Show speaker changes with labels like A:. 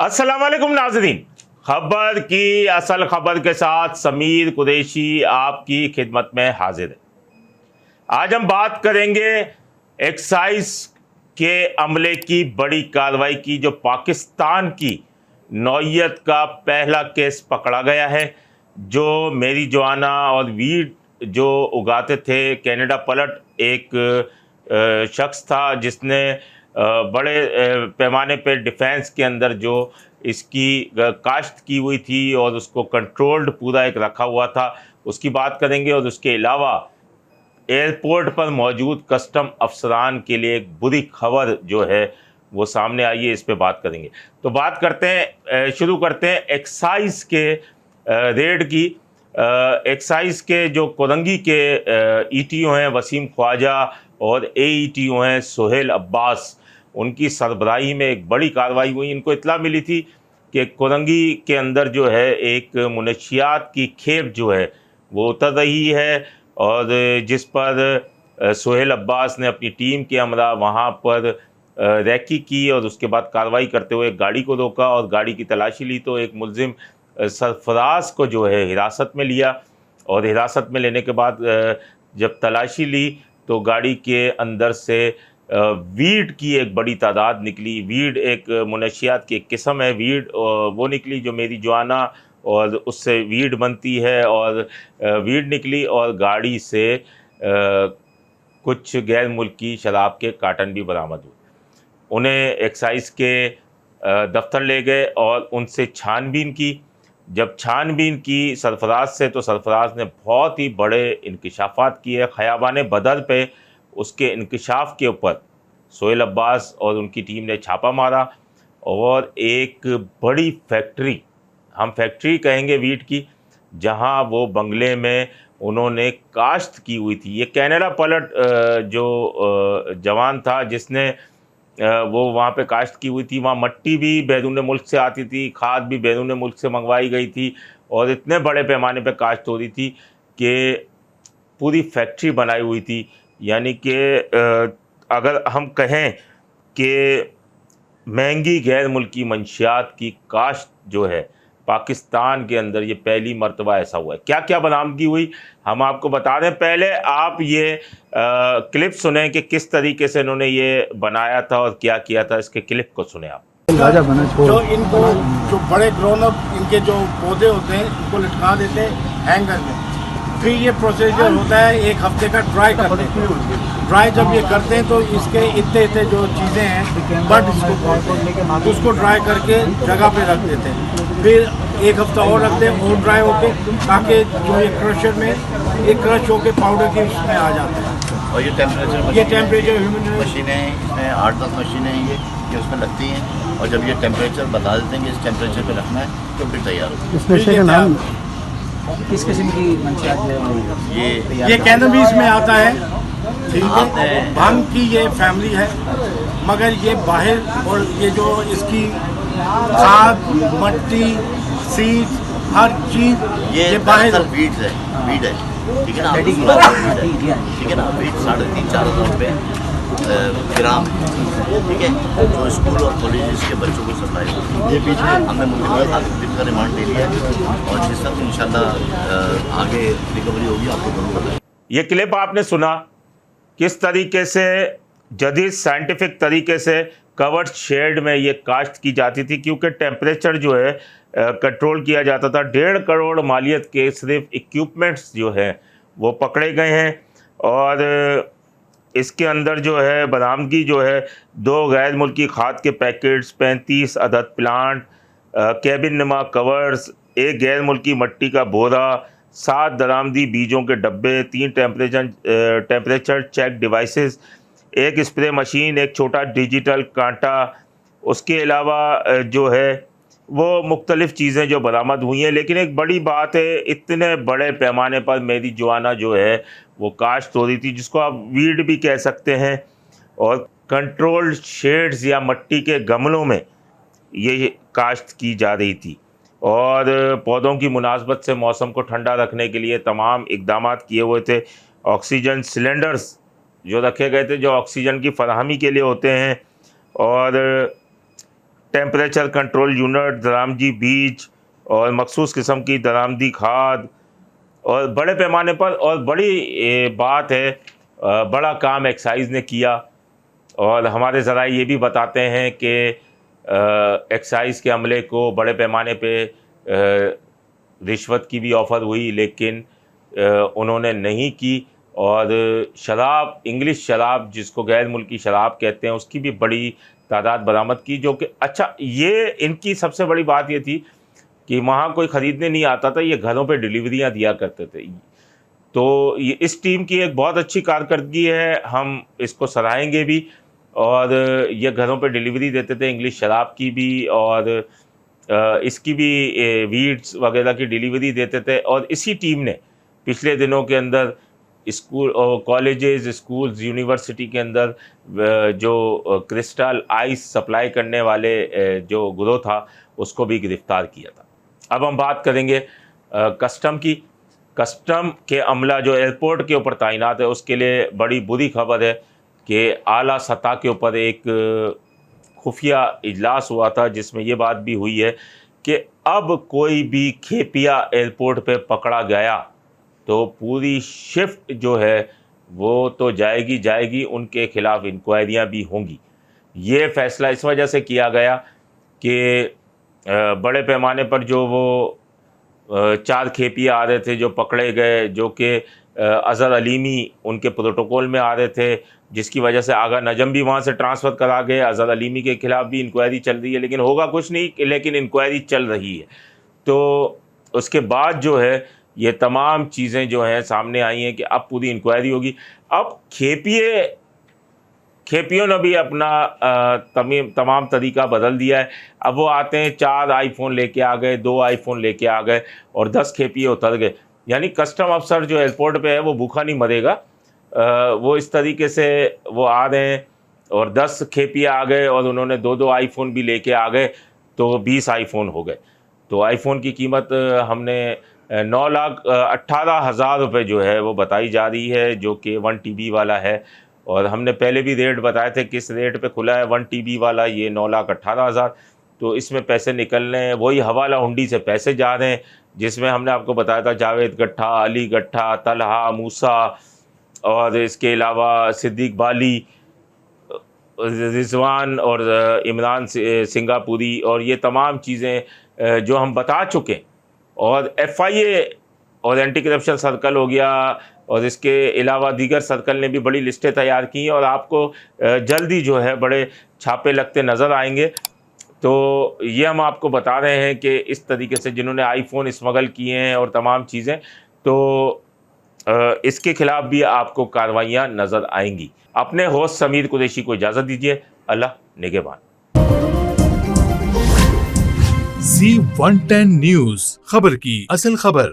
A: अस्सलाम वालेकुम नाज़रीन, खबर की असल खबर के साथ समीर कुरैशी आपकी खिदमत में हाजिर है। आज हम बात करेंगे एक्साइज के अमले की बड़ी कार्रवाई की, जो पाकिस्तान की नौइयत का पहला केस पकड़ा गया है। जो मेरिजुआना और वीड जो उगाते थे, कनाडा पलट एक शख्स था जिसने बड़े पैमाने पे डिफेंस के अंदर जो इसकी काश्त की हुई थी और उसको कंट्रोल्ड पूरा एक रखा हुआ था, उसकी बात करेंगे। और उसके अलावा एयरपोर्ट पर मौजूद कस्टम अफसरान के लिए एक बुरी खबर जो है वो सामने आई है, इस पे बात करेंगे। तो बात करते हैं, शुरू करते हैं एक्साइज के रेड की। एक्साइज के जो कोरंगी के ईटीओ हैं वसीम ख्वाजा और एईटीओ हैं सोहेल अब्बास, उनकी सरबराही में एक बड़ी कार्रवाई हुई। इनको इत्तला मिली थी कि कोरंगी के अंदर जो है एक मुनशियात की खेप जो है वो उतर रही है, और जिस पर सोहेल अब्बास ने अपनी टीम के हमरा वहाँ पर रैकी की और उसके बाद कार्रवाई करते हुए गाड़ी को रोका और गाड़ी की तलाशी ली। तो एक मुलजिम सरफराज को जो है हिरासत में लिया, और हिरासत में लेने के बाद जब तलाशी ली तो गाड़ी के अंदर से वीड की एक बड़ी तादाद निकली। वीड एक मुनशियात की एक किस्म है, वीड वो निकली जो मेरिजुआना और उससे वीड बनती है, और वीड निकली और गाड़ी से कुछ गैर मुल्की शराब के कार्टन भी बरामद हुए। उन्हें एक्साइज के दफ्तर ले गए और उनसे छानबीन की। जब छानबीन की सरफराज से, तो सरफराज ने बहुत ही बड़े इंकशाफात किए। ख़याबान बदर पे उसके इंकशाफ के ऊपर सोहेल अब्बास और उनकी टीम ने छापा मारा, और एक बड़ी फैक्ट्री, हम फैक्ट्री कहेंगे वीट की, जहां वो बंगले में उन्होंने काश्त की हुई थी। ये कनाडा पलट जो जवान था जिसने वो वहाँ पे काश्त की हुई थी। वहाँ मट्टी भी बैरून मुल्क से आती थी, खाद भी बैरून मुल्क से मंगवाई गई थी, और इतने बड़े पैमाने पे काश्त हो रही थी कि पूरी फैक्ट्री बनाई हुई थी। यानी कि अगर हम कहें कि महंगी गैर मुल्की मंशियात की काश्त जो है पाकिस्तान के अंदर, ये पहली मर्तबा ऐसा हुआ है। क्या क्या बरामदगी हुई हम आपको बता दें। पहले आप ये क्लिप सुने कि किस तरीके से इन्होंने ये बनाया था और क्या किया था। इसके क्लिप को सुने आप।
B: जो इनको जो बड़े ग्रोन अप इनके जो पौधे होते हैं इनको लटका देते हैं हैंगर में। फिर ये प्रोसीजर होता है एक हफ्ते का ड्राई करते हैं। ड्राई जब ये करते हैं तो इसके इतने इतने जो चीज़ें हैं बट उसको ड्राई करके जगह पे रख देते हैं। फिर एक हफ्ता और रखते हैं और ड्राई होके, ताकि जो ये क्रशर में एक क्रश होके पाउडर के इसमें आ जाता है।
C: और ये
B: टेम्परेचर
C: मशीनें हैं, इसमें 8-10 मशीनें हैं ये उसमें लगती हैं, और जब ये टेम्परेचर बता देते हैं कि इस टेम्परेचर पे रखना है तो फिर तैयार होता है।
D: इस नशे का नाम किस किस्म की मंशियात है?
B: ये कैनबिस में आता है, ठीक है। भांग की ये फैमिली है, मगर ये बाहर, और ये जो इसकी खाद, मट्टी, सीड, हर चीज
C: ये
B: बाहर
C: वीड है, ठीक है ना, ठीक है ना। वीड 3.5-4 हज़ार रुपये ग्राम, ठीक है, जो स्कूल और कॉलेज के बच्चों को सप्लाई होती है। ये बीच में हमने मुख्य का रिमांड ले लिया है, और जिस तक इंशाल्लाह आगे रिकवरी होगी आपको जरूर बताएं।
A: ये क्लिप आपने सुना किस तरीके से जदीद साइंटिफिक तरीके से कवर्ड शेड में ये काश्त की जाती थी, क्योंकि टेम्परेचर जो है कंट्रोल किया जाता था। 1.5 करोड़ मालियत के सिर्फ इक्विपमेंट्स जो हैं वो पकड़े गए हैं, और इसके अंदर जो है बरामदगी जो है 2 गैर मुल्की खाद के पैकेट्स, 35 अदद प्लांट, कैबिन नुमा कवर्स, 1 गैर मुल्की मट्टी का बोरा, 7 दरामदी बीजों के डब्बे, 3 temperature check devices, 1 spray machine, 1 छोटा डिजिटल कांटा। उसके अलावा जो है वो मुख्तलिफ़ चीज़ें जो बरामद हुई हैं। लेकिन एक बड़ी बात है, इतने बड़े पैमाने पर मेरिजुआना जो है वो काश्त हो रही थी, जिसको आप वीड भी कह सकते हैं, और कंट्रोल्ड शेड्स या मट्टी के गमलों में ये काश्त की जा रही थी। और पौधों की मुनासबत से मौसम को ठंडा रखने के लिए तमाम इक़दाम किए हुए थे। ऑक्सीजन सिलेंडर्स जो रखे गए थे, जो ऑक्सीजन की फराहमी के लिए होते हैं, और टेम्परेचर कंट्रोल यूनिट, दरामदी बीज और मखसूस किस्म की दरामदी खाद और बड़े पैमाने पर, और बड़ी बात है बड़ा काम एक्साइज़ ने किया। और हमारे ज़राए ये भी बताते हैं कि एक्साइज़ के अमले को बड़े पैमाने पे रिश्वत की भी ऑफ़र हुई, लेकिन उन्होंने नहीं की। और शराब, इंग्लिश शराब जिसको गैर मुल्की शराब कहते हैं, उसकी भी बड़ी तादाद बरामद की, जो कि अच्छा, ये इनकी सबसे बड़ी बात ये थी कि वहाँ कोई ख़रीदने नहीं आता था, ये घरों पे डिलीवरियाँ दिया करते थे। तो ये इस टीम की एक बहुत अच्छी कारकर्दगी है, हम इसको सराहेंगे भी। और ये घरों पे डिलीवरी देते थे इंग्लिश शराब की भी, और इसकी भी वीड्स वगैरह की डिलीवरी देते थे। और इसी टीम ने पिछले दिनों के अंदर स्कूल और कॉलेजेस, स्कूल्स, यूनिवर्सिटी के अंदर जो क्रिस्टल आइस सप्लाई करने वाले जो गिरोह था, उसको भी गिरफ़्तार किया था। अब हम बात करेंगे कस्टम की। कस्टम के अमला जो एयरपोर्ट के ऊपर तैनात है, उसके लिए बड़ी बुरी खबर है कि आला सतह के ऊपर एक खुफिया इजलास हुआ था, जिसमें ये बात भी हुई है कि अब कोई भी खेपिया एयरपोर्ट पे पकड़ा गया तो पूरी शिफ्ट जो है वो तो जाएगी, उनके ख़िलाफ़ इंक्वायरियाँ भी होंगी। ये फ़ैसला इस वजह से किया गया कि बड़े पैमाने पर जो वो 4 खेपिया आ रहे थे जो पकड़े गए, जो कि अज़हर अलीमी उनके प्रोटोकॉल में आ रहे थे, जिसकी वजह से आगा नजम भी वहाँ से ट्रांसफ़र करा गए। अज़हर अलीमी के ख़िलाफ़ भी इंक्वायरी चल रही है, लेकिन होगा कुछ नहीं, लेकिन इंक्वायरी चल रही है। तो उसके बाद जो है ये तमाम चीज़ें जो हैं सामने आई हैं कि अब पूरी इंक्वायरी होगी। अब खेपियों ने भी अपना तमाम तरीका बदल दिया है। अब वो आते हैं, 4 आईफ़ोन लेके आ गए, 2 आईफ़ोन लेके आ गए और 10 खेपिए उतर गए। यानी कस्टम अफसर जो एयरपोर्ट पे है वो भूखा नहीं मरेगा। वो इस तरीके से वो आ रहे हैं और 10 खेपिए आ गए और उन्होंने 2-2 आईफ़ोन भी लेके आ गए, तो 20 आईफ़ोन हो गए। तो आईफ़ोन की कीमत हमने 9,18,000 रुपये जो है वो बताई जा रही है, जो कि 1 TB वाला है। और हमने पहले भी रेट बताए थे किस रेट पे खुला है 1 TB वाला, ये 9,18,000। तो इसमें पैसे निकल रहे हैं, वही हवाला हुंडी से पैसे जा रहे हैं, जिसमें हमने आपको बताया था जावेद गट्ठा, अली गट्ठा, तलहा, मूसा और इसके अलावा सिद्दीक बाली, रिजवान और इमरान सिंगापुरी, और ये तमाम चीज़ें जो हम बता चुके हैं। और FIA और एंटी करप्शन सर्कल हो गया, और इसके अलावा दीगर सर्कल ने भी बड़ी लिस्टें तैयार की हैं, और आपको जल्दी जो है बड़े छापे लगते नज़र आएंगे। तो ये हम आपको बता रहे हैं कि इस तरीके से जिन्होंने आईफ़ोन स्मगल किए हैं और तमाम चीज़ें, तो इसके ख़िलाफ़ भी आपको कार्रवाइयाँ नज़र आएंगी। अपने होस्ट समीर कुरैशी को इजाज़त दीजिए। अल्लाह निगहबान।
E: Z110 न्यूज़, खबर की असल खबर।